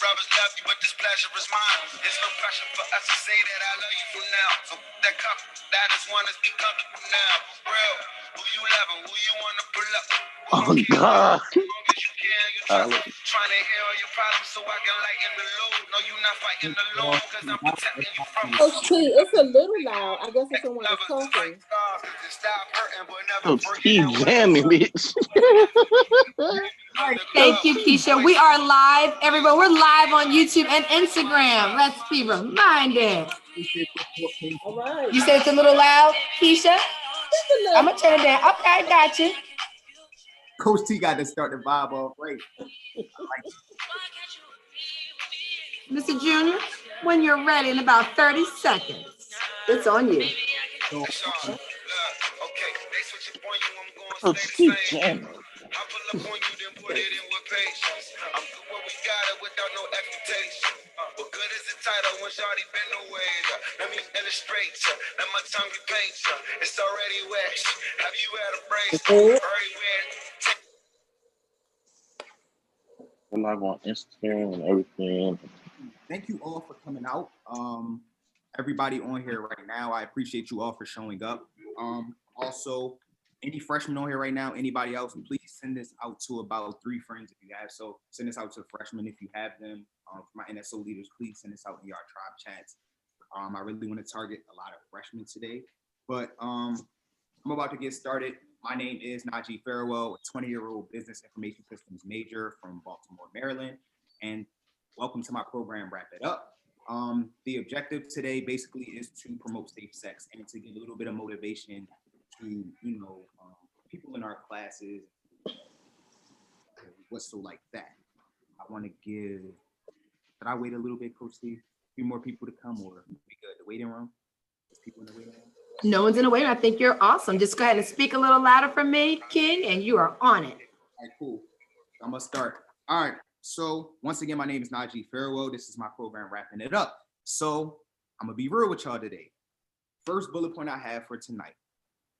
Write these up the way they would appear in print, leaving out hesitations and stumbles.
brothers left you, but this pleasure is mine. It's no pressure for us to say that I love you for now. So that cup, that is one that's be comfortable now. Real, who you loving, who you wanna pull up. Oh God. Trying to hear all your problems so I can lighten the load. No, you not fighting alone, cause I'm protecting you from Coach T, it's a little loud. I guess if someone is talking. Coach T jamming, bitch. Thank you, Keisha. We are live, everyone. We're live on YouTube and Instagram. Let's be reminded. All right. You said it's a little loud, Keisha? I'm going to turn it down. Okay, got you. Coach T got to start the vibe off right. Mr. Junior, when you're ready in about 30 seconds, it's on you. Coach T jamming. I pull up on you, then put it in with patience. I'm good where we got it without no expectation. What good is the title when Shawty been away? Let me illustrate ya. Let my tongue be paint ya. It's already wet. Have you had a brace? I'm live on Instagram and everything. Thank you all for coming out. Everybody on here right now, I appreciate you all for showing up. Also, any freshmen on here right now, anybody else, please send this out to about 3 friends if you have. So send this out to freshmen if you have them. For my NSO leaders, please send this out in your tribe chats. I really want to target a lot of freshmen today, but I'm about to get started. My name is Najee Farewell, a 20-year-old business information systems major from Baltimore, Maryland, and welcome to my program, Wrap It Up. The objective today basically is to promote safe sex and to give a little bit of motivation to, people in our classes, what's so like that. I want to give, should I wait a little bit, Coach T? A few more people to come, or we good? The waiting room? There's people in the waiting room? No one's in the waiting room. I think you're awesome. Just go ahead and speak a little louder for me, King, and you are on it. All right, cool. I'm gonna start. All right. So once again, my name is Najee Farewell. This is my program, Wrapping It Up. So I'm gonna be real with y'all today. First bullet point I have for tonight.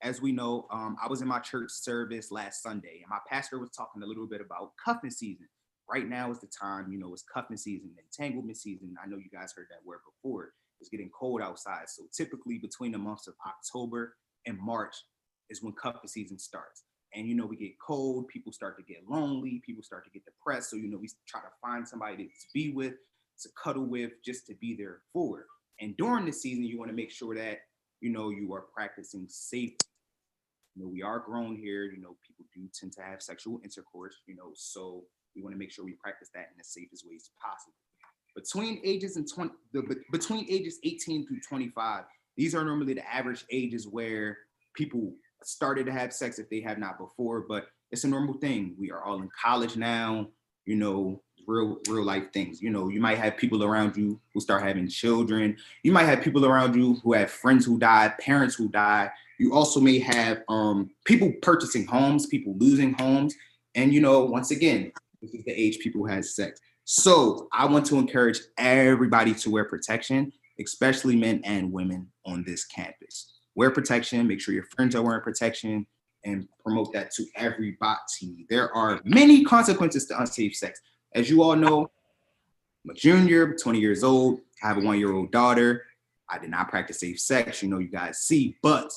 As we know, I was in my church service last Sunday, and my pastor was talking a little bit about cuffing season. Right now is the time, it's cuffing season, entanglement season. I know you guys heard that word before. It's getting cold outside. So typically between the months of October and March is when cuffing season starts. And, we get cold, people start to get lonely, people start to get depressed. So, we try to find somebody to be with, to cuddle with, just to be there for. And during the season, you want to make sure that, you are practicing safety. We are grown here, people do tend to have sexual intercourse, so we want to make sure we practice that in the safest ways possible. Between ages 18 through 25, these are normally the average ages where people started to have sex if they have not before, but it's a normal thing. We are all in college now, real life things. You might have people around you who start having children. You might have people around you who have friends who died, parents who died. You also may have people purchasing homes, people losing homes. And, once again, this is the age people have sex. So I want to encourage everybody to wear protection, especially men and women on this campus. Wear protection, make sure your friends are wearing protection, and promote that to everybody. There are many consequences to unsafe sex. As you all know, I'm a junior, 20 years old. I have a 1-year-old daughter. I did not practice safe sex, you guys see, but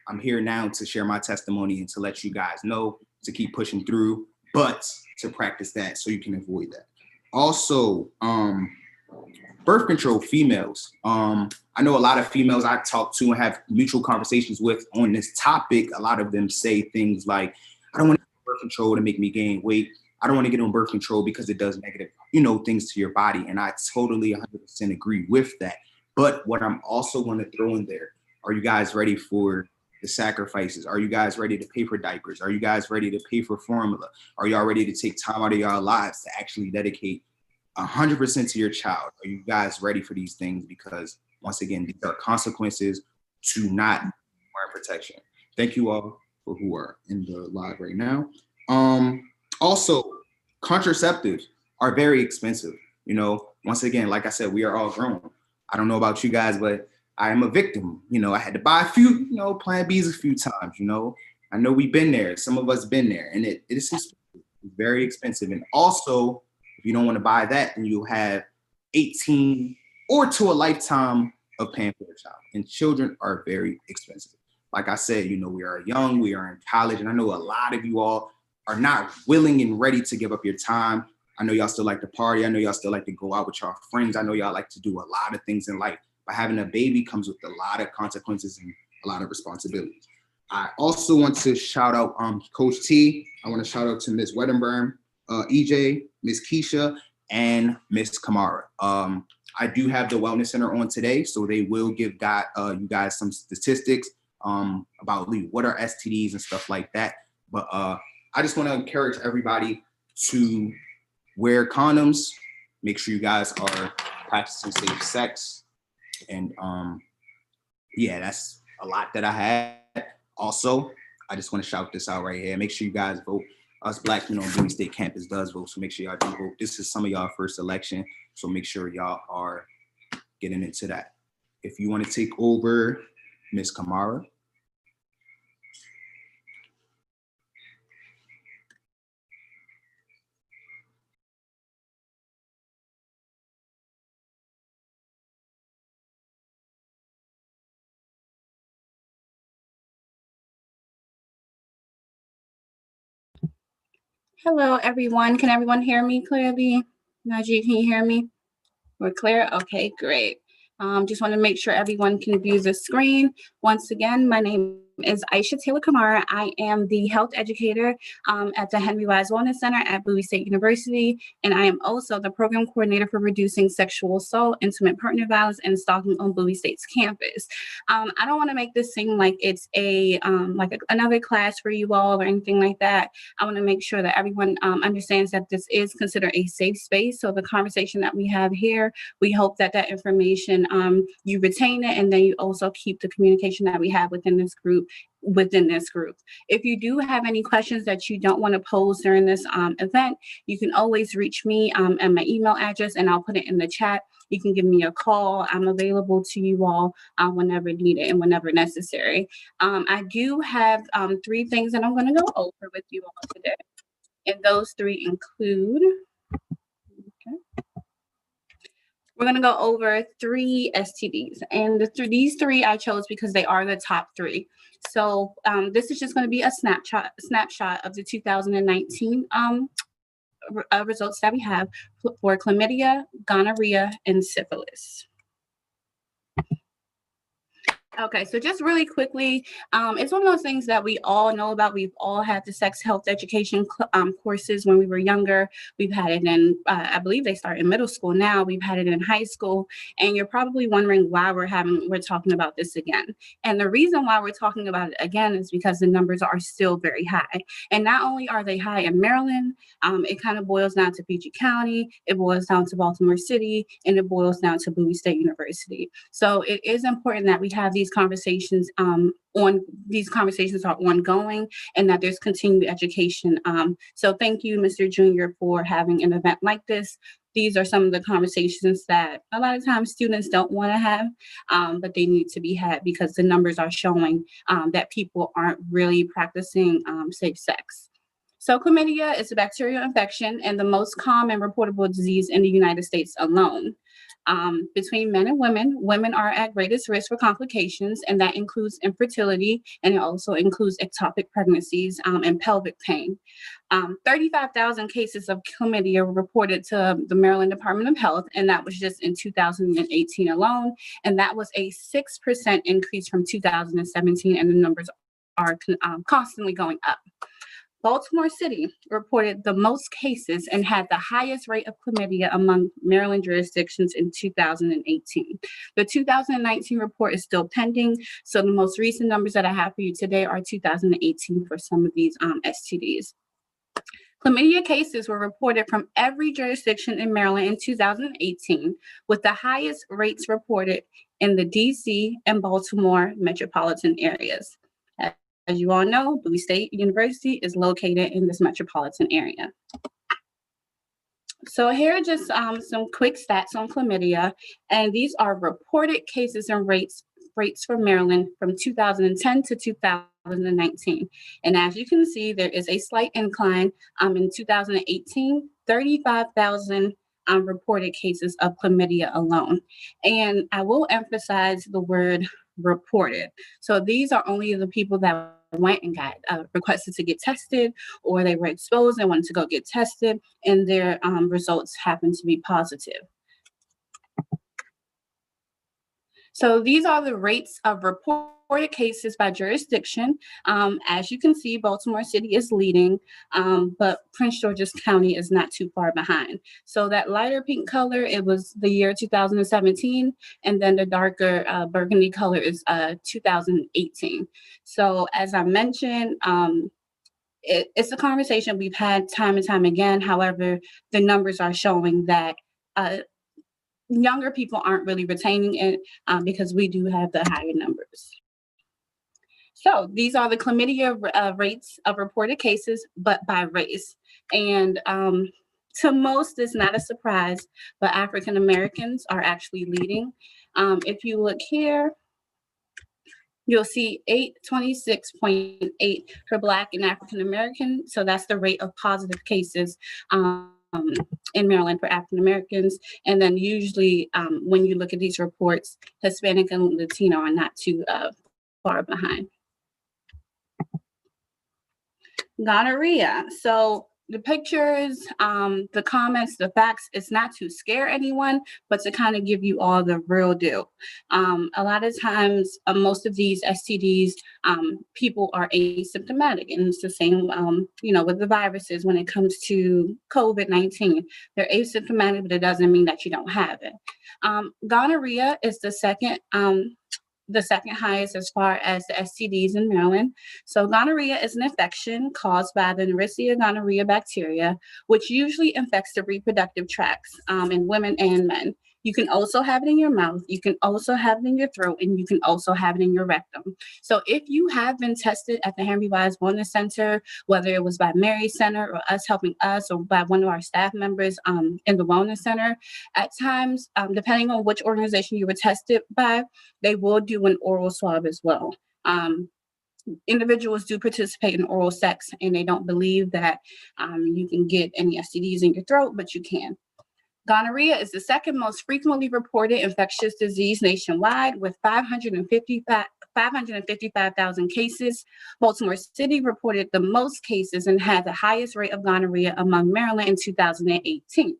I'm here now to share my testimony and to let you guys know to keep pushing through, but to practice that so you can avoid that. Also, birth control, females. I know a lot of females I talk to and have mutual conversations with on this topic. A lot of them say things like, I don't want to get birth control to make me gain weight. I don't want to get on birth control because it does negative, things to your body. And I totally 100% agree with that. But what I'm also going to throw in there, are you guys ready for the sacrifices? Are you guys ready to pay for diapers? Are you guys ready to pay for formula? Are y'all ready to take time out of your lives to actually dedicate 100% to your child? Are you guys ready for these things? Because once again, these are consequences to not wear protection. Thank you all for who are in the live right now. Also, contraceptives are very expensive. Once again, like I said, we are all grown. I don't know about you guys, but I am a victim. I had to buy a few, Plan Bs a few times, I know we've been there. Some of us been there, and it is very expensive. And also, If you don't want to buy that, then you'll have 18 or to a lifetime of paying for a child. And children are very expensive. Like I said, you know, we are young, we are in college, and I know a lot of you all are not willing and ready to give up your time. I know y'all still like to party. I know y'all still like to go out with y'all friends. I know y'all like to do a lot of things in life. But having a baby comes with a lot of consequences and a lot of responsibilities. I also want to shout out Coach T. I want to shout out to Ms. Weddenburn, EJ, Ms. Keisha, and Ms. Kamara. I do have the Wellness Center on today, so they will give you guys some statistics about what are STDs and stuff like that. But I just want to encourage everybody to wear condoms. Make sure you guys are practicing safe sex. And yeah, that's a lot that I had. Also, I just want to shout this out right here. Make sure you guys vote. Us Black men on Bowie State campus does vote, so make sure y'all do vote. This is some of y'all first election, so make sure y'all are getting into that. If you want to take over, Ms. Kamara. Hello, everyone. Can everyone hear me clearly? Najee, can you hear me? We're clear? Okay, great. Just want to make sure everyone can view the screen. Once again, my name is Aisha Taylor Kamara. I am the health educator at the Henry Wise Wellness Center at Bowie State University, and I am also the program coordinator for reducing sexual assault, intimate partner violence, and stalking on Bowie State's campus. I don't want to make this seem like it's another class for you all or anything like that. I want to make sure that everyone understands that this is considered a safe space. So the conversation that we have here, we hope that that information, you retain it, and then you also keep the communication that we have within this group. If you do have any questions that you don't want to pose during this event, you can always reach me at my email address, and I'll put it in the chat. You can give me a call. I'm available to you all whenever needed and whenever necessary. I do have 3 things that I'm going to go over with you all today, and those 3 include, we're going to go over 3 STDs, and these 3 I chose because they are the top 3. So this is just going to be a snapshot of the 2019 results that we have for chlamydia, gonorrhea, and syphilis. Okay, so just really quickly, it's one of those things that we all know about. We've all had the sex health education courses when we were younger. We've had it in, I believe they start in middle school now. We've had it in high school. And you're probably wondering why we're talking about this again. And the reason why we're talking about it again is because the numbers are still very high. And not only are they high in Maryland, it kind of boils down to PG County, it boils down to Baltimore City, and it boils down to Bowie State University. So it is important that we have these conversations these conversations are ongoing, and that there's continued education. So thank you, Mr. Junior, for having an event like this. These are some of the conversations that a lot of times students don't want to have, but they need to be had because the numbers are showing that people aren't really practicing safe sex. So chlamydia is a bacterial infection and the most common reportable disease in the United States alone. Between men and women are at greatest risk for complications, and that includes infertility, and it also includes ectopic pregnancies and pelvic pain. 35,000 cases of chlamydia were reported to the Maryland Department of Health, and that was just in 2018 alone, and that was a 6% increase from 2017, and the numbers are constantly going up. Baltimore City reported the most cases and had the highest rate of chlamydia among Maryland jurisdictions in 2018. The 2019 report is still pending, so the most recent numbers that I have for you today are 2018 for some of these STDs. Chlamydia cases were reported from every jurisdiction in Maryland in 2018, with the highest rates reported in the DC and Baltimore metropolitan areas. As you all know, Bowie State University is located in this metropolitan area. So here are just some quick stats on chlamydia, and these are reported cases and rates for Maryland from 2010 to 2000. 2019. And as you can see, there is a slight incline. In 2018, 35,000 reported cases of chlamydia alone. And I will emphasize the word reported. So these are only the people that went and got requested to get tested, or they were exposed and wanted to go get tested, and their results happened to be positive. So these are the rates of reported cases by jurisdiction. As you can see, Baltimore City is leading, but Prince George's County is not too far behind. So that lighter pink color, it was the year 2017, and then the darker burgundy color is 2018. So as I mentioned, it's a conversation we've had time and time again. However, the numbers are showing that younger people aren't really retaining it because we do have the higher numbers. So these are the chlamydia rates of reported cases, but by race. And to most, it's not a surprise, but African Americans are actually leading. If you look here, you'll see 826.8 for Black and African American. So that's the rate of positive cases in Maryland for African Americans. And then usually when you look at these reports, Hispanic and Latino are not too far behind. Gonorrhea. So the pictures, the comments, the facts, it's not to scare anyone, but to kind of give you all the real deal. A lot of times, most of these STDs, people are asymptomatic, and it's the same, with the viruses when it comes to COVID-19. They're asymptomatic, but it doesn't mean that you don't have it. Gonorrhea is the second highest as far as the STDs in Maryland. So gonorrhea is an infection caused by the Neisseria gonorrhea bacteria, which usually infects the reproductive tracts in women and men. You can also have it in your mouth, you can also have it in your throat, and you can also have it in your rectum. So if you have been tested at the Henry Wise Wellness Center, whether it was by Mary Center or us helping us or by one of our staff members in the Wellness Center, at times, depending on which organization you were tested by, they will do an oral swab as well. Individuals do participate in oral sex, and they don't believe that you can get any STDs in your throat, but you can. Gonorrhea is the second most frequently reported infectious disease nationwide with 555,000 cases. Baltimore City reported the most cases and had the highest rate of gonorrhea among Maryland in 2018.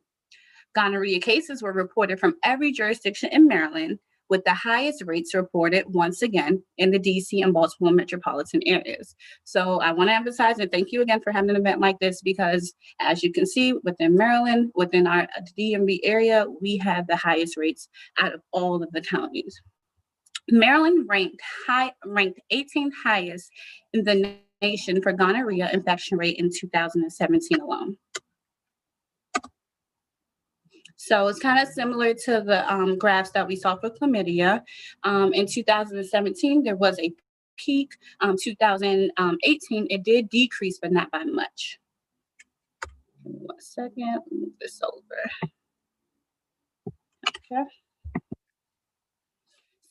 Gonorrhea cases were reported from every jurisdiction in Maryland, with the highest rates reported once again in the DC and Baltimore metropolitan areas. So I want to emphasize and thank you again for having an event like this, because as you can see within Maryland, within our DMV area, we have the highest rates out of all of the counties. Maryland ranked 18th highest in the nation for gonorrhea infection rate in 2017 alone. So it's kind of similar to the graphs that we saw for chlamydia. In 2017, there was a peak. 2018, it did decrease, but not by much. Give me 1 second, move this over. Okay.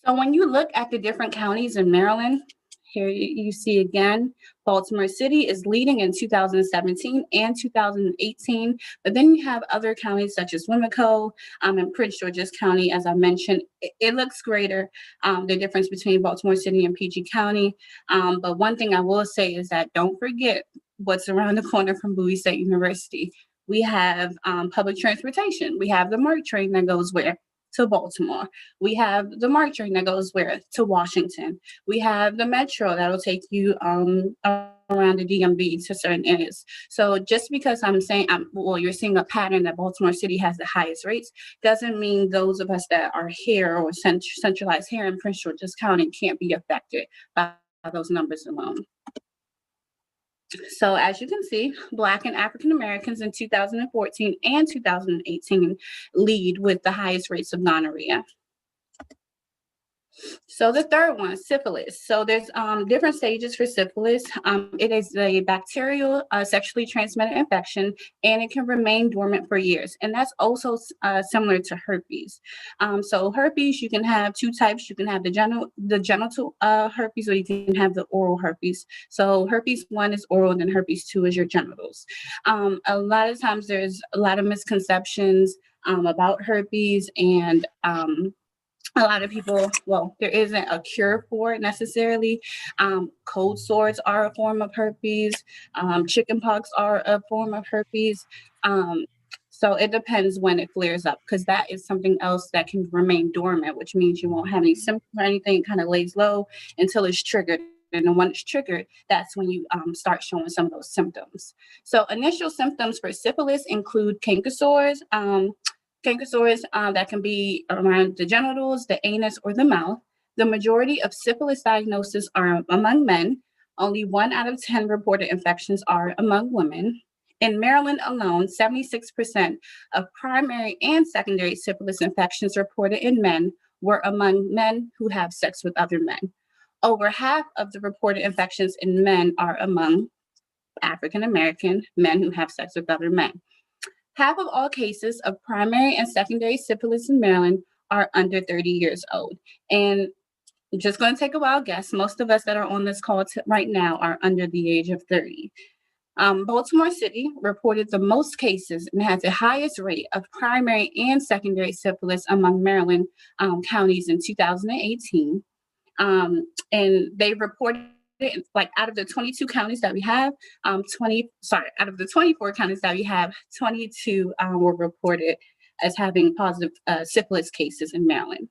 So when you look at the different counties in Maryland, here you see again, Baltimore City is leading in 2017 and 2018, but then you have other counties such as Wimico and Prince George's County. As I mentioned, it looks greater, the difference between Baltimore City and PG County. But one thing I will say is that don't forget what's around the corner from Bowie State University. We have public transportation. We have the MARC train that goes where? To Baltimore. We have the MARC train that goes where? To Washington. We have the Metro that'll take you around the DMV to certain areas. So just because I'm saying, you're seeing a pattern that Baltimore City has the highest rates, doesn't mean those of us that are here or centralized here in Prince George's County can't be affected by those numbers alone. So as you can see, Black and African Americans in 2014 and 2018 lead with the highest rates of gonorrhea. So the third one, syphilis. So there's different stages for syphilis. It is a bacterial sexually transmitted infection, and it can remain dormant for years. And that's also similar to herpes. So herpes, you can have two types. You can have the genital herpes, or you can have the oral herpes. So herpes 1 is oral, and then herpes 2 is your genitals. A lot of times there's a lot of misconceptions about herpes, and a lot of people, well, there isn't a cure for it necessarily. Cold sores are a form of herpes. Chickenpox are a form of herpes. So it depends when it flares up, because that is something else that can remain dormant, which means you won't have any symptoms or anything. It kind of lays low until it's triggered. And then when it's triggered, that's when you start showing some of those symptoms. So initial symptoms for syphilis include canker sores. Canker sores that can be around the genitals, the anus, or the mouth. The majority of syphilis diagnoses are among men. Only 1 out of 10 reported infections are among women. In Maryland alone, 76% of primary and secondary syphilis infections reported in men were among men who have sex with other men. Over half of the reported infections in men are among African American men who have sex with other men. Half of all cases of primary and secondary syphilis in Maryland are under 30 years old. And I'm just going to take a wild guess. Most of us that are on this call right now are under the age of 30. Baltimore City reported the most cases and has the highest rate of primary and secondary syphilis among Maryland counties in 2018. And they reported, like, out of the 22 counties that we have, out of the 24 counties that we have, 22 were reported as having positive syphilis cases in Maryland.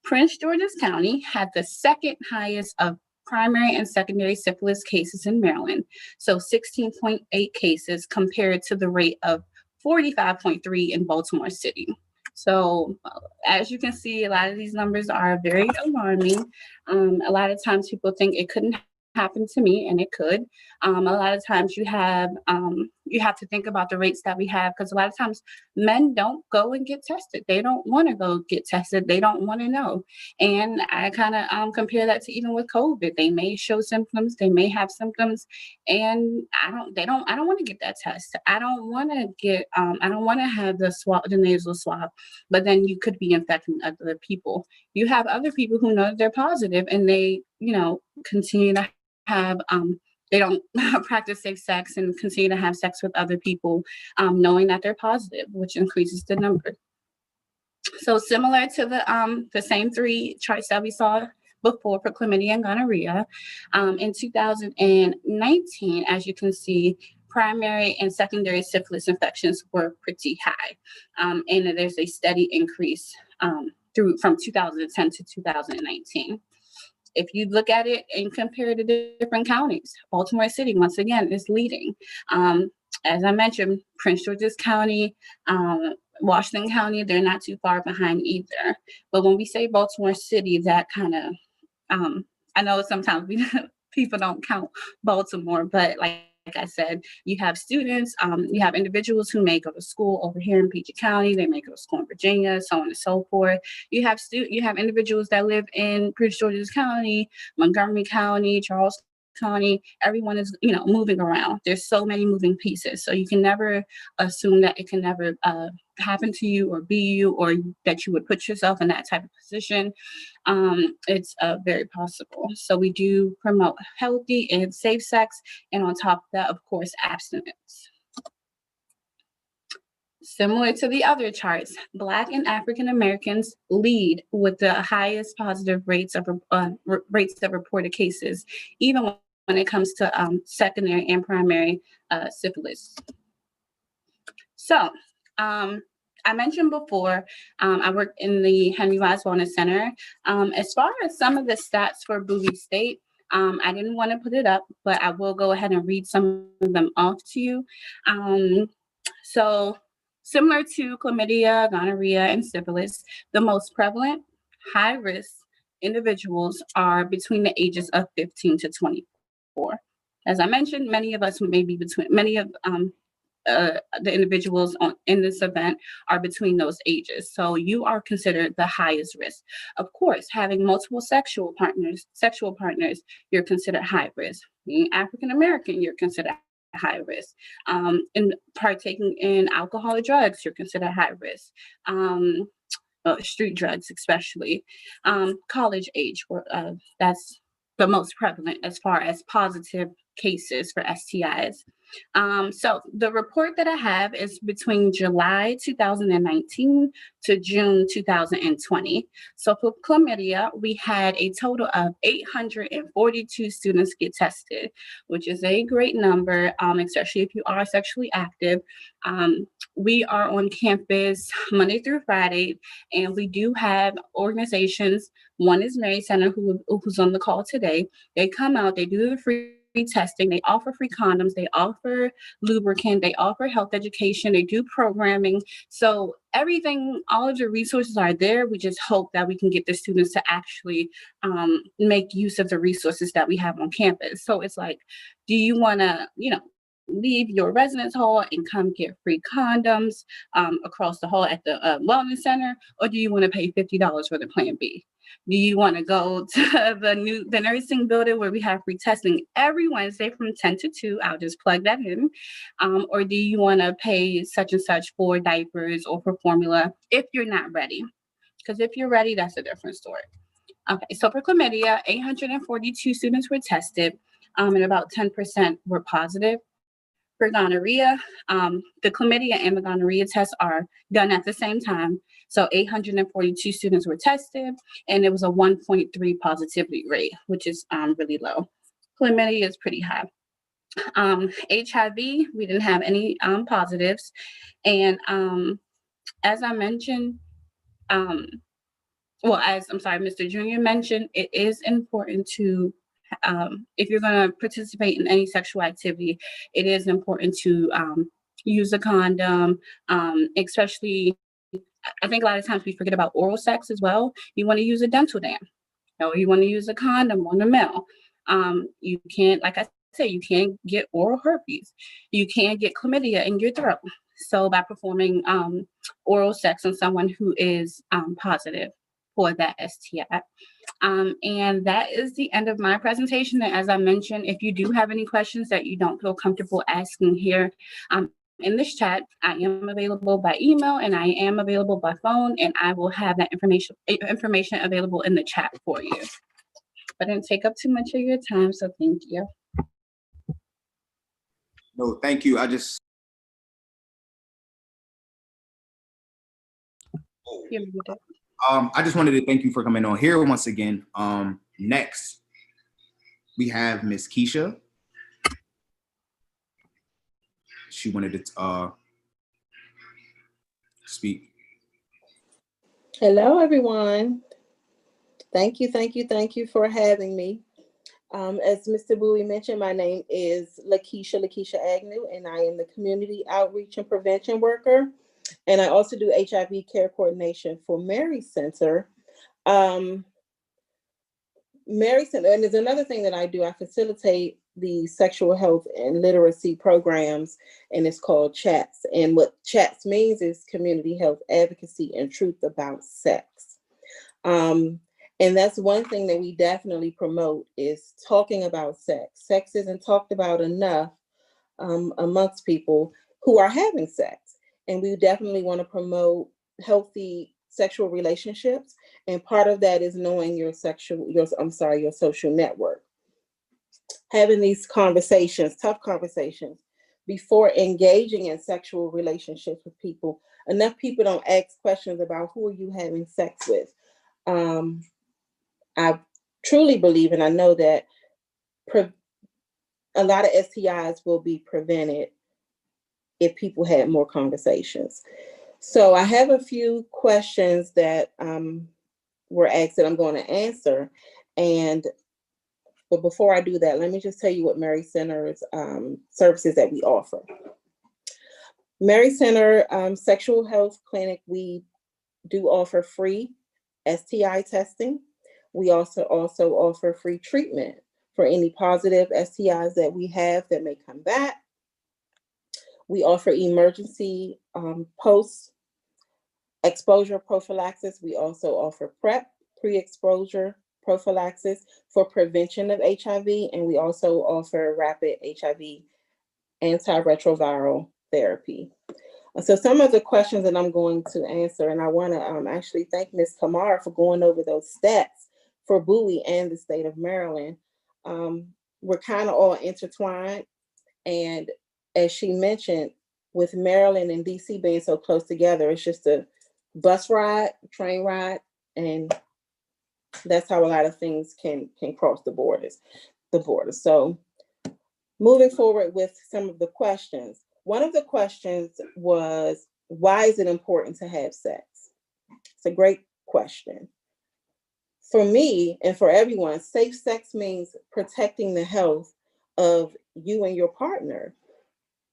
Prince George's County had the second highest of primary and secondary syphilis cases in Maryland, so 16.8 cases compared to the rate of 45.3 in Baltimore City. So as you can see, a lot of these numbers are very alarming. A lot of times people think it couldn't happen to me, and it could. A lot of times you have to think about the rates that we have, because a lot of times men don't go and get tested. They don't want to go get tested. They don't want to know. And I kind of compare that to even with COVID. They may show symptoms, they may have symptoms, and I don't want to get that test. I don't want to have the nasal swab, but then you could be infecting other people. You have other people who know that they're positive, and they, continue to have they don't practice safe sex and continue to have sex with other people, knowing that they're positive, which increases the number. So similar to the same 3 charts that we saw before for chlamydia and gonorrhea, in 2019, as you can see, primary and secondary syphilis infections were pretty high, and there's a steady increase from 2010 to 2019. If you look at it and compare to different counties, Baltimore City, once again, is leading. As I mentioned, Prince George's County, Washington County, they're not too far behind either. But when we say Baltimore City, that kind of, I know sometimes people don't count Baltimore, but like I said, you have students, you have individuals who may go to school over here in PG County, they may go to school in Virginia, so on and so forth. You have individuals that live in Prince George's County, Montgomery County, Charles County. Everyone is, moving around. There's so many moving pieces, so you can never assume that it can never happen to you or be you, or that you would put yourself in that type of position. It's very possible. So we do promote healthy and safe sex, and on top of that, of course, abstinence. Similar to the other charts, Black and African Americans lead with the highest positive rates of reported cases, even when it comes to secondary and primary syphilis. So, I mentioned before, I work in the Henry Wise Wellness Center. As far as some of the stats for Bowie State, I didn't want to put it up, but I will go ahead and read some of them off to you. So similar to chlamydia, gonorrhea, and syphilis, the most prevalent high-risk individuals are between the ages of 15 to 24. As I mentioned, many of the individuals in this event are between those ages. So you are considered the highest risk. Of course, having multiple sexual partners, you're considered high risk. Being African American, you're considered high risk. In partaking in alcohol or drugs, you're considered high risk. Street drugs, especially. College age, that's the most prevalent as far as positive cases for STIs. So the report that I have is between July 2019 to June 2020. So for chlamydia, we had a total of 842 students get tested, which is a great number, especially if you are sexually active. We are on campus Monday through Friday, and we do have organizations. One is Mary Center, who's on the call today. They come out, they do the free testing, they offer free condoms, they offer lubricant, they offer health education, they do programming. So everything, all of the resources are there. We just hope that we can get the students to actually make use of the resources that we have on campus. So it's like, do you want to, leave your residence hall and come get free condoms across the hall at the wellness center, or do you want to pay $50 for the Plan B? Do you want to go to the nursing building where we have free testing every Wednesday from 10 to 2? I'll just plug that in. Or do you want to pay such and such for diapers or for formula if you're not ready? Because if you're ready, that's a different story. Okay, so for chlamydia, 842 students were tested, and about 10% were positive. For gonorrhea, the chlamydia and the gonorrhea tests are done at the same time. So 842 students were tested, and it was a 1.3 positivity rate, which is really low. Chlamydia is pretty high. HIV, we didn't have any positives. And as I mentioned, Mr. Junior mentioned, it is important to if you're going to participate in any sexual activity, it is important to use a condom, especially, I think a lot of times we forget about oral sex as well. You want to use a dental dam, or you want to use a condom on the male. You can't, like I said, you can't get oral herpes. You can't get chlamydia in your throat. So by performing oral sex on someone who is positive for that STI. And that is the end of my presentation. And as I mentioned, if you do have any questions that you don't feel comfortable asking here in this chat, I am available by email and I am available by phone, and I will have that information available in the chat for you. I didn't take up too much of your time, so thank you. No, thank you. I just wanted to thank you for coming on here once again. Next, we have Miss Keisha. She wanted to speak. Hello, everyone. Thank you for having me. As Mr. Bowie mentioned, my name is Lakeisha Agnew, and I am the Community Outreach and Prevention Worker. And I also do HIV care coordination for Mary Center. Mary Center, and there's another thing that I do. I facilitate the sexual health and literacy programs, and it's called CHATS. And what CHATS means is Community Health Advocacy and Truth About Sex. And that's one thing that we definitely promote, is talking about sex. Sex isn't talked about enough amongst people who are having sex. And we definitely want to promote healthy sexual relationships. And part of that is knowing your social network. Having these conversations, tough conversations, before engaging in sexual relationships with people. Enough people don't ask questions about who are you having sex with. I truly believe, and I know that a lot of STIs will be prevented if people had more conversations. So I have a few questions that were asked that I'm going to answer. But before I do that, let me just tell you what Mary Center's services that we offer. Mary Center Sexual Health Clinic, we do offer free STI testing. We also offer free treatment for any positive STIs that we have that may come back. We offer emergency post-exposure prophylaxis. We also offer PrEP, pre-exposure prophylaxis for prevention of HIV, and we also offer rapid HIV antiretroviral therapy. So some of the questions that I'm going to answer, and I want to actually thank Ms. Kamara for going over those stats for Bowie and the state of Maryland. We're kind of all intertwined, and as she mentioned, with Maryland and DC being so close together, it's just a bus ride, train ride, and that's how a lot of things can cross the borders. So moving forward with some of the questions. One of the questions was, why is it important to have sex? It's a great question. For me and for everyone, safe sex means protecting the health of you and your partner,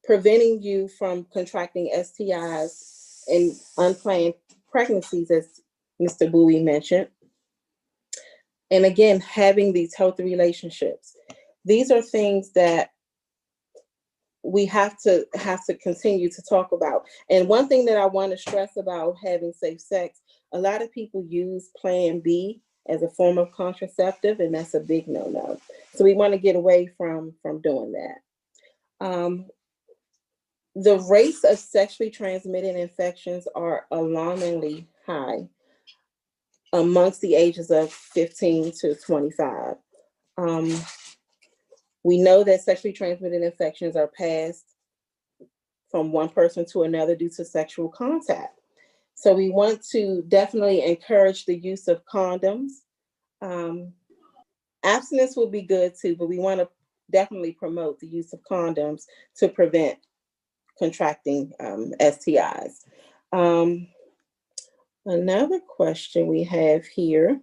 preventing you from contracting STIs and unplanned pregnancies, as Mr. Bowie mentioned. And again, having these healthy relationships. These are things that we have to continue to talk about. And one thing that I want to stress about having safe sex, a lot of people use Plan B as a form of contraceptive, and that's a big no-no. So we want to get away from doing that. The rates of sexually transmitted infections are alarmingly high amongst the ages of 15 to 25. We know that sexually transmitted infections are passed from one person to another due to sexual contact. So we want to definitely encourage the use of condoms. Abstinence will be good too, but we want to definitely promote the use of condoms to prevent contracting STIs. Another question we have here: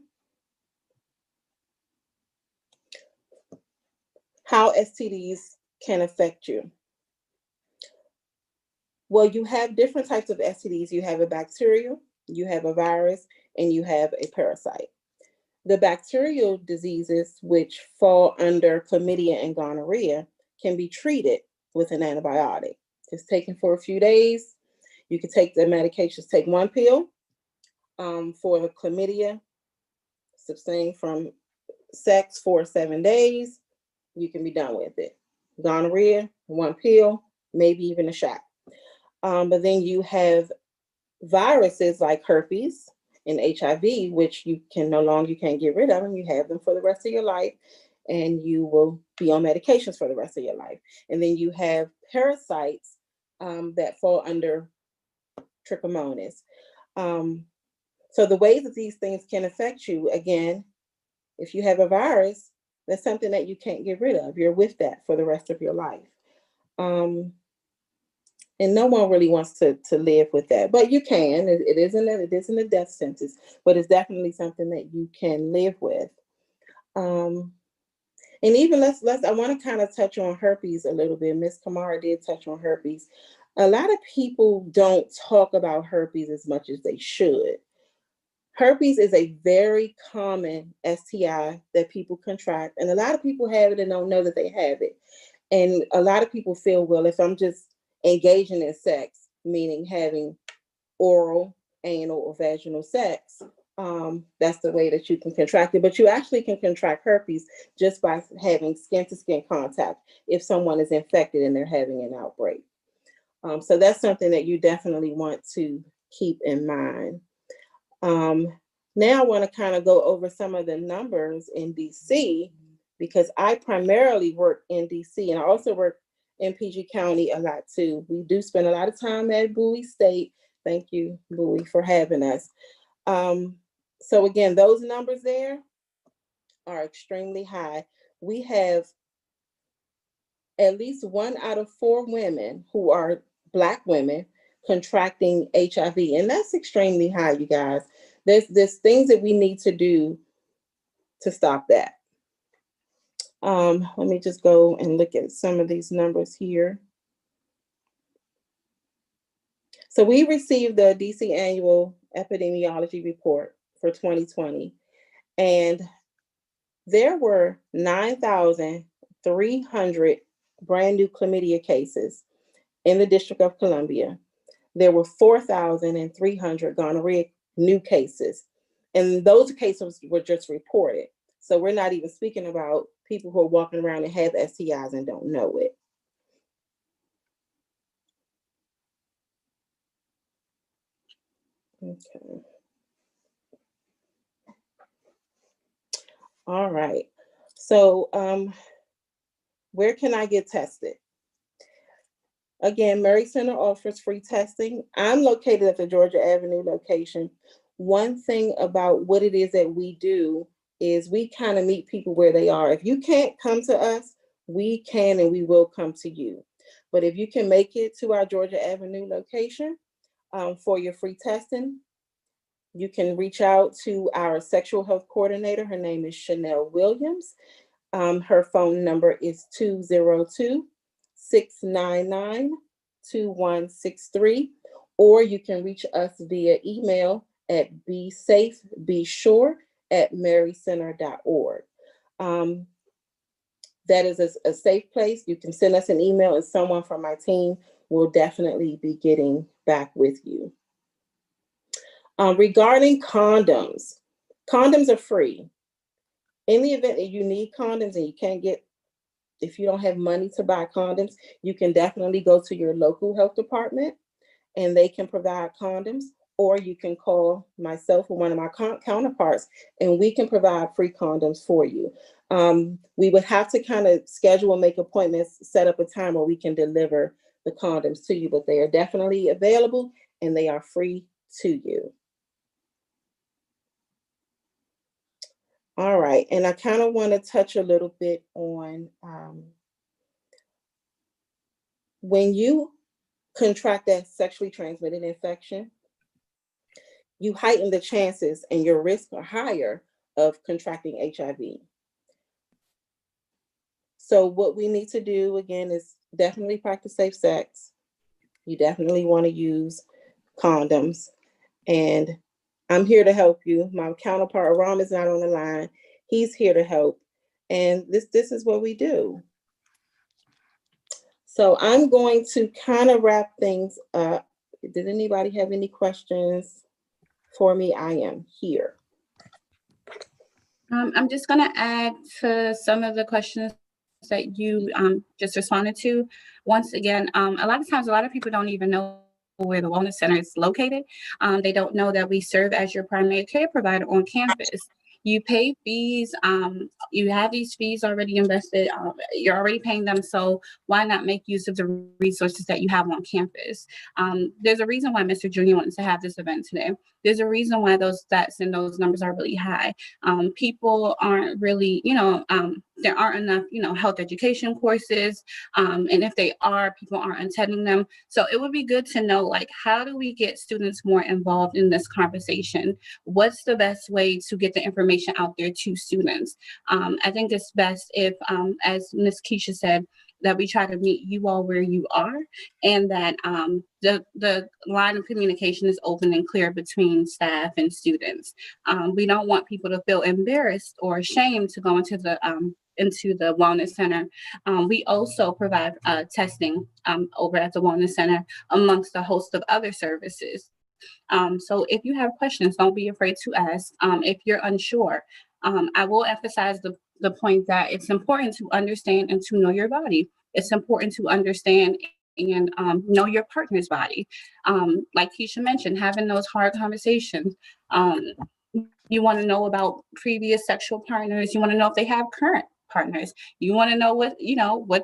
how STDs can affect you? Well, you have different types of STDs. You have a bacterial, you have a virus, and you have a parasite. The bacterial diseases, which fall under chlamydia and gonorrhea, can be treated with an antibiotic. Just taken for a few days. You can take the medications, take one pill for the chlamydia, abstain from sex for 7 days. You can be done with it. Gonorrhea, one pill, maybe even a shot. But then you have viruses like herpes and HIV, which you can't get rid of them. You have them for the rest of your life, and you will be on medications for the rest of your life. And then you have parasites that fall under trichomonas. So the ways that these things can affect you, again, if you have a virus, that's something that you can't get rid of. You're with that for the rest of your life. And no one really wants to live with that, but you can. It isn't a death sentence, but it's definitely something that you can live with. And even I want to kind of touch on herpes a little bit. Ms. Kamara did touch on herpes. A lot of people don't talk about herpes as much as they should. Herpes is a very common STI that people contract, and a lot of people have it and don't know that they have it. And a lot of people feel, well, if I'm just engaging in sex, meaning having oral, anal, or vaginal sex, that's the way that you can contract it. But you actually can contract herpes just by having skin-to-skin contact if someone is infected and they're having an outbreak. So that's something that you definitely want to keep in mind. Now I want to kind of go over some of the numbers in DC, because I primarily work in DC, and I also work in PG County a lot too. We do spend a lot of time at Bowie State. Thank you, Bowie, for having us. So again, those numbers there are extremely high. We have at least 1 out of 4 women who are Black women contracting HIV, and that's extremely high, you guys. There's things that we need to do to stop that. Let me just go and look at some of these numbers here. So we received the DC Annual Epidemiology Report for 2020, and there were 9,300 brand new chlamydia cases in the District of Columbia, there were 4,300 gonorrhea new cases. And those cases were just reported. So we're not even speaking about people who are walking around and have STIs and don't know it. Okay. All right. So where can I get tested? Again, Murray Center offers free testing. I'm located at the Georgia Avenue location. One thing about what it is that we do is we kind of meet people where they are. If you can't come to us, we can and we will come to you. But if you can make it to our Georgia Avenue location for your free testing, you can reach out to our sexual health coordinator. Her name is Chanel Williams. Her phone number is 202-699-2163, or you can reach us via email at besafebesure@marycenter.org. That is a safe place. You can send us an email and someone from my team will definitely be getting back with you. Regarding condoms, condoms are free. In the event that you need condoms and you can't get, if you don't have money to buy condoms, you can definitely go to your local health department and they can provide condoms, or you can call myself or one of my counterparts and we can provide free condoms for you. We would have to kind of schedule and make appointments, set up a time where we can deliver the condoms to you, but they are definitely available and they are free to you. All right, and I kind of want to touch a little bit on when you contract that sexually transmitted infection, you heighten the chances and your risks are higher of contracting HIV. So what we need to do, again, is definitely practice safe sex. You definitely want to use condoms. And I'm here to help you. My counterpart, Aram, is not on the line. He's here to help. And this is what we do. So I'm going to kind of wrap things up. Did anybody have any questions for me? I am here. I'm just going to add to some of the questions that you just responded to. Once again, a lot of times, a lot of people don't even know where the Wellness Center is located. They don't know that we serve as your primary care provider on campus. You pay fees, you have these fees already invested, you're already paying them, so why not make use of the resources that you have on campus? There's a reason why Mr. Junior wants to have this event today. There's a reason why those stats and those numbers are really high. People aren't really, there aren't enough, health education courses, and if they are, people aren't attending them. So it would be good to know, like, how do we get students more involved in this conversation? What's the best way to get the information out there to students? I think it's best if, as Ms. Keisha said, that we try to meet you all where you are, and that the line of communication is open and clear between staff and students. We don't want people to feel embarrassed or ashamed to go into the Wellness Center. We also provide testing over at the Wellness Center amongst a host of other services. So if you have questions, don't be afraid to ask. If you're unsure, I will emphasize the point that it's important to understand and to know your body. It's important to understand and know your partner's body. Like Keisha mentioned, having those hard conversations. You want to know about previous sexual partners. You want to know if they have current partners. You want to know what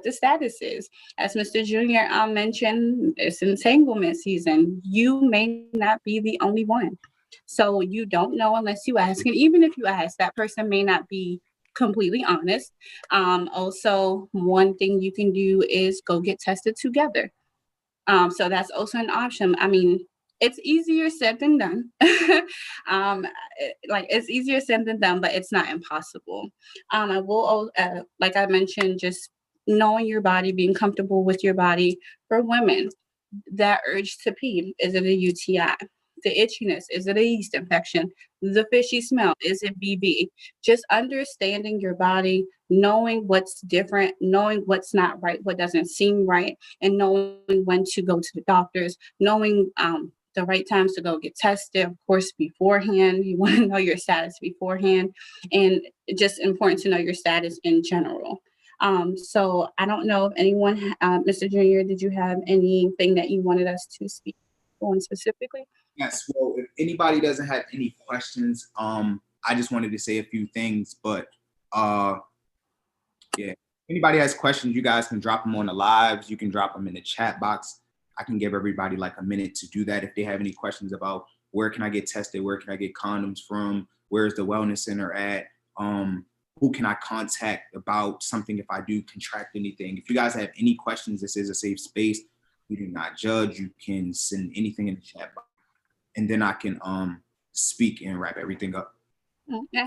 the status is. As Mr. Junior mentioned, it's entanglement season. You may not be the only one. So you don't know unless you ask. And even if you ask, that person may not be completely honest. Also, one thing you can do is go get tested together. So that's also an option. I mean, it's easier said than done. It's easier said than done, but it's not impossible. I will, like I mentioned, just knowing your body, being comfortable with your body. For women, that urge to pee, is it a UTI? the itchiness? Is it a yeast infection? The fishy smell? Is it BV? Just understanding your body, knowing what's different, knowing what's not right, what doesn't seem right, and knowing when to go to the doctors, knowing the right times to go get tested, of course, beforehand. You want to know your status beforehand, and just important to know your status in general. So I don't know if anyone, Mr. Junior, did you have anything that you wanted us to speak on specifically? Yes. Well, if anybody doesn't have any questions, I just wanted to say a few things, but yeah, if anybody has questions, you guys can drop them on the lives. You can drop them in the chat box. I can give everybody like a minute to do that. If they have any questions about where can I get tested, where can I get condoms from, where's the wellness center at, who can I contact about something if I do contract anything. If you guys have any questions, this is a safe space. We do not judge. You can send anything in the chat box, and then I can speak and wrap everything up. Okay.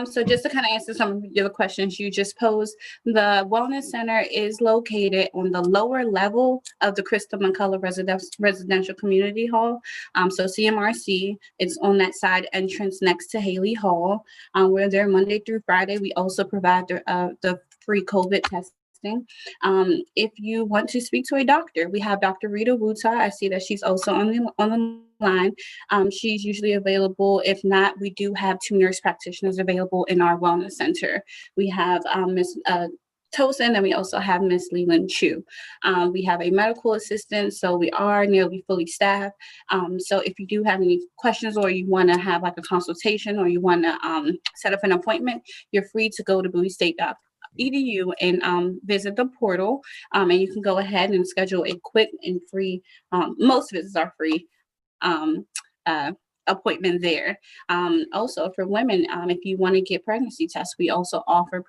So just to kind of answer some of your questions you just posed, the Wellness Center is located on the lower level of the Crystal McCullough Residential Community Hall. So CMRC, it's on that side entrance next to Haley Hall. We're there Monday through Friday. We also provide the free COVID testing. If you want to speak to a doctor, we have Dr. Rita Wuta. I see that she's also on the line. She's usually available. If not, we do have 2 nurse practitioners available in our wellness center. We have Ms. Tosin, and we also have Ms. Leland Chu. We have a medical assistant, so we are nearly fully staffed. So if you do have any questions, or you want to have like a consultation, or you want to set up an appointment, you're free to go to BowieState.edu and visit the portal, and you can go ahead and schedule a quick and free, most visits are free, appointment there. Also for women, if you want to get pregnancy tests, we also offer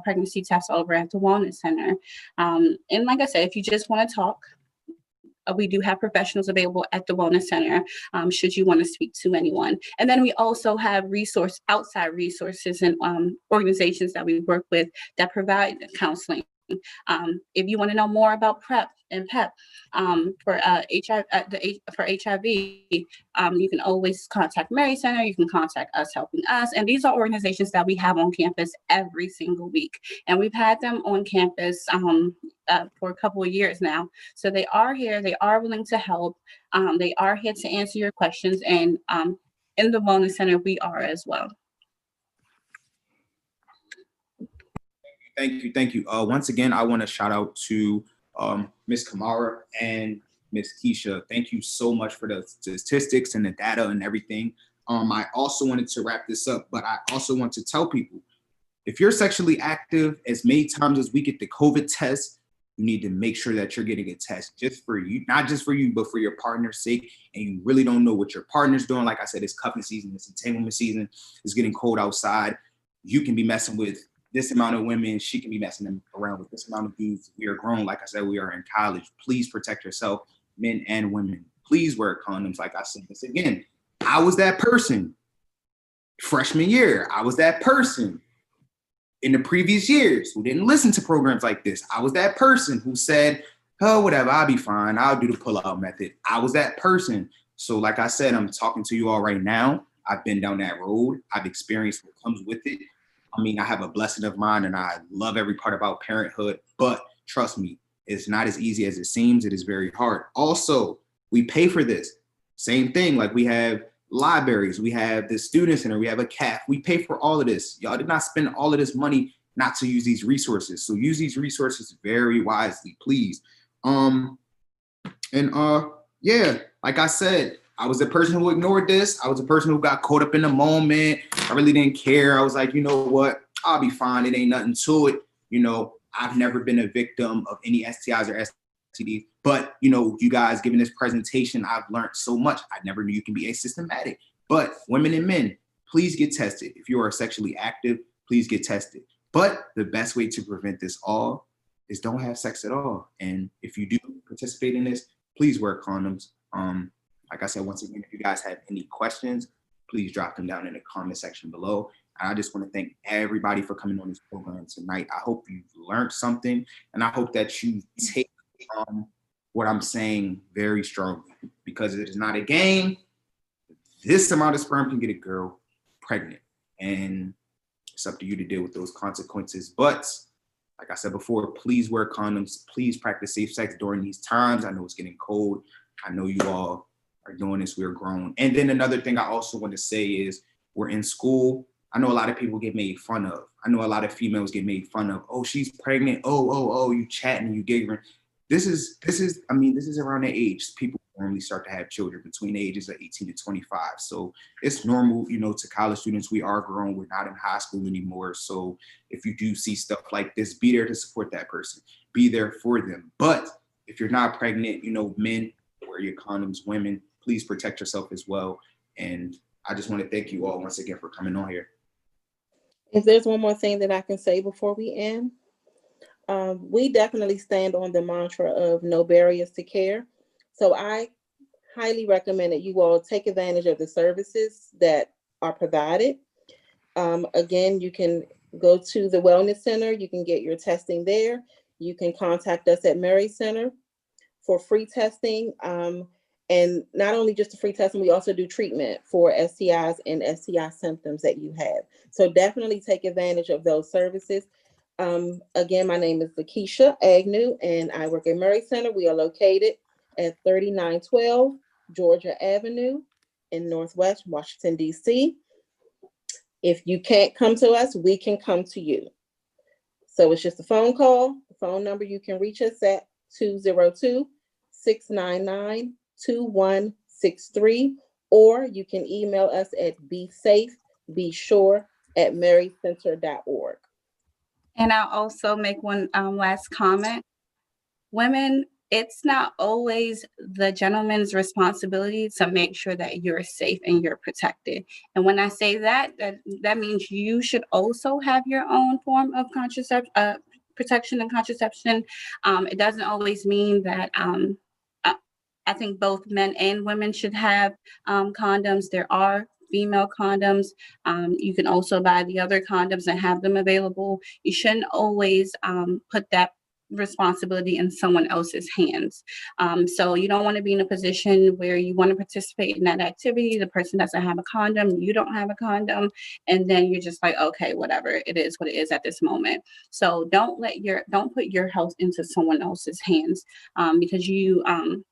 pregnancy tests over at the Wellness Center. And like I said, if you just want to talk, we do have professionals available at the Wellness Center, should you want to speak to anyone. And then we also have outside resources and organizations that we work with that provide counseling. If you want to know more about PrEP and PEP for HIV, you can always contact Mary Center. You can contact us Helping Us, and these are organizations that we have on campus every single week, and we've had them on campus for a couple of years now. So they are here. They are willing to help. They are here to answer your questions, and in the Wellness Center, we are as well. Thank you. Once again, I want to shout out to Ms. Kamara and Ms. Keisha. Thank you so much for the statistics and the data and everything. I also wanted to wrap this up, but I also want to tell people, if you're sexually active, as many times as we get the COVID test, you need to make sure that you're getting a test just for you, not just for you, but for your partner's sake. And you really don't know what your partner's doing. Like I said, it's cuffing season, it's entanglement season, it's getting cold outside. You can be messing with this amount of women, she can be messing them around with this amount of dudes. We are grown. Like I said, we are in college. Please protect yourself, men and women. Please wear condoms. Like I said this again, I was that person freshman year. I was that person in the previous years who didn't listen to programs like this. I was that person who said, oh, whatever, I'll be fine. I'll do the pull-out method. I was that person. So like I said, I'm talking to you all right now. I've been down that road. I've experienced what comes with it. I mean, I have a blessing of mine and I love every part about parenthood, but trust me, it's not as easy as it seems. It is very hard. Also, we pay for this. Same thing, like we have libraries, we have the student center, we have a CAF. We pay for all of this. Y'all did not spend all of this money not to use these resources. So use these resources very wisely, please. Yeah, like I said, I was the person who ignored this. I was the person who got caught up in the moment. I really didn't care. I was like, you know what? I'll be fine. It ain't nothing to it. You know, I've never been a victim of any STIs or STDs. But, you know, you guys giving this presentation, I've learned so much. I never knew you can be asymptomatic. But women and men, please get tested. If you are sexually active, please get tested. But the best way to prevent this all is don't have sex at all. And if you do participate in this, please wear condoms. Like I said, once again, if you guys have any questions, please drop them down in the comment section below. And I just want to thank everybody for coming on this program tonight. I hope you've learned something, and I hope that you take what I'm saying very strongly, because it is not a game. this amount of sperm can get a girl pregnant. And it's up to you to deal with those consequences. But like I said before, please wear condoms. Please practice safe sex during these times. I know it's getting cold. I know you all are doing this. We're grown. And then another thing I also want to say is we're in school. I know a lot of people get made fun of. I know a lot of females get made fun of. Oh, she's pregnant. Oh, you chatting, you giggling. This is around the age people normally start to have children, between the ages of 18 to 25. So it's normal, to college students. We are grown. We're not in high school anymore. So if you do see stuff like this, be there to support that person. Be there for them. But if you're not pregnant, men, wear your condoms. Women, please protect yourself as well. And I just want to thank you all once again for coming on here. If there's one more thing that I can say before we end, we definitely stand on the mantra of no barriers to care. So I highly recommend that you all take advantage of the services that are provided. Again, you can go to the Wellness Center. You can get your testing there. You can contact us at Mary Center for free testing. And not only just the free testing, we also do treatment for STIs and STI symptoms that you have. So definitely take advantage of those services. Again, my name is Lakeisha Agnew, and I work at Murray Center. We are located at 3912 Georgia Avenue in Northwest Washington, D.C. If you can't come to us, we can come to you. So it's just a phone call. The phone number you can reach us at 202-699-2163, or you can email us at besafebesure@marycenter.org. And I'll also make one last comment. Women, it's not always the gentleman's responsibility to make sure that you're safe and you're protected. And when I say that means you should also have your own form of protection and contraception. It doesn't always mean that I think both men and women should have condoms. There are female condoms. You can also buy the other condoms and have them available. You shouldn't always put that responsibility in someone else's hands. So you don't want to be in a position where you want to participate in that activity. The person doesn't have a condom, you don't have a condom, and then you're just like, okay, whatever, it is what it is at this moment. So don't put your health into someone else's hands, because you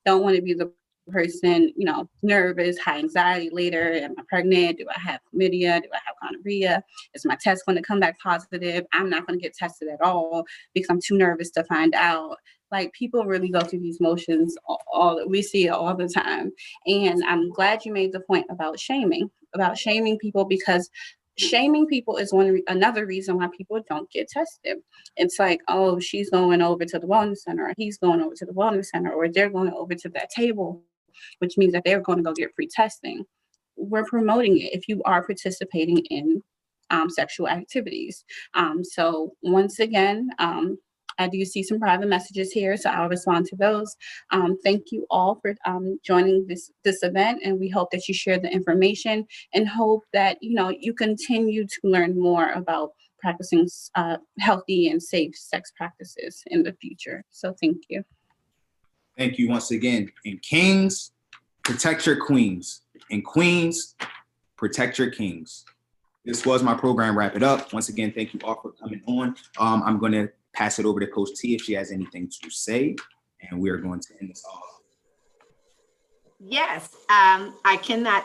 don't want to be the person, nervous, high anxiety later. Am I pregnant? Do I have chlamydia? Do I have gonorrhea? Is my test going to come back positive? I'm not going to get tested at all because I'm too nervous to find out. Like, people really go through these motions. We see it all the time. And I'm glad you made the point about shaming people, because shaming people is another reason why people don't get tested. It's like, oh, she's going over to the wellness center, or he's going over to the wellness center, or they're going over to that table, which means that they're going to go get free testing. We're promoting it if you are participating in sexual activities. So once again, I do see some private messages here, so I'll respond to those. Thank you all for joining this event, and we hope that you share the information and hope that you continue to learn more about practicing healthy and safe sex practices in the future. So thank you. Thank you once again. And kings, protect your queens. And queens, protect your kings. This was my program. Wrap it up. Once again, thank you all for coming on. I'm going to pass it over to Coach T if she has anything to say, and we are going to end this off. Yes, I cannot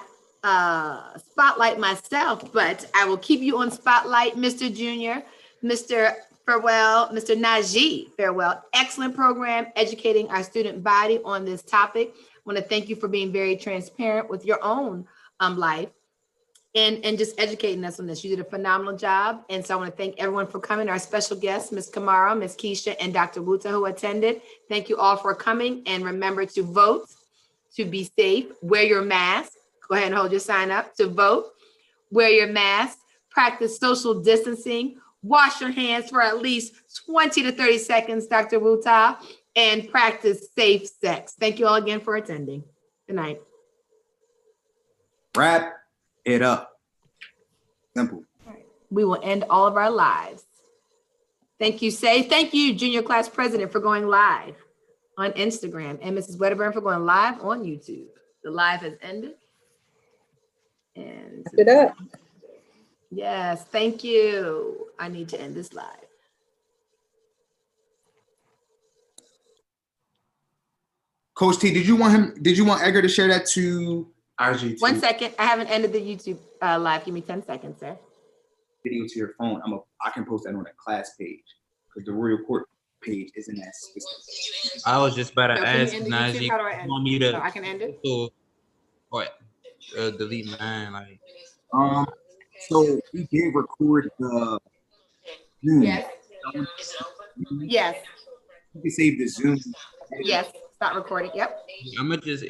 spotlight myself, but I will keep you on spotlight, Mr. Junior, Mr. Farwell, Mr. Najee Farwell. Excellent program educating our student body on this topic. I want to thank you for being very transparent with your own life and just educating us on this. You did a phenomenal job. And so I want to thank everyone for coming. Our special guests, Ms. Kamara, Ms. Keisha, and Dr. Wuta, who attended. Thank you all for coming. And remember to vote, to be safe, wear your mask. Go ahead and hold your sign up to vote, wear your mask, practice social distancing, wash your hands for at least 20 to 30 seconds, Dr. Wuta, and practice safe sex. Thank you all again for attending. Good night. Wrap it up. Simple. All right. We will end all of our lives. Thank you, Say. Thank you, Junior Class President, for going live on Instagram, and Mrs. Wedderburn for going live on YouTube. The live has ended. And Wrap it up. yes, thank you. I need to end this live. Coach T, did you want Edgar to share that to IG? 1 second. I haven't ended the YouTube live. Give me 10 seconds, sir. Video to your phone. I can post that on that class page because the Royal Court page isn't as specific. I was just about to So can you ask end the Najee, YouTube? How do I end? want me So to I can end it? delete mine? Like, So we did record the Zoom. Yes. Yes. You can save the Zoom. Yes. Stop recording. Yep. I'm gonna just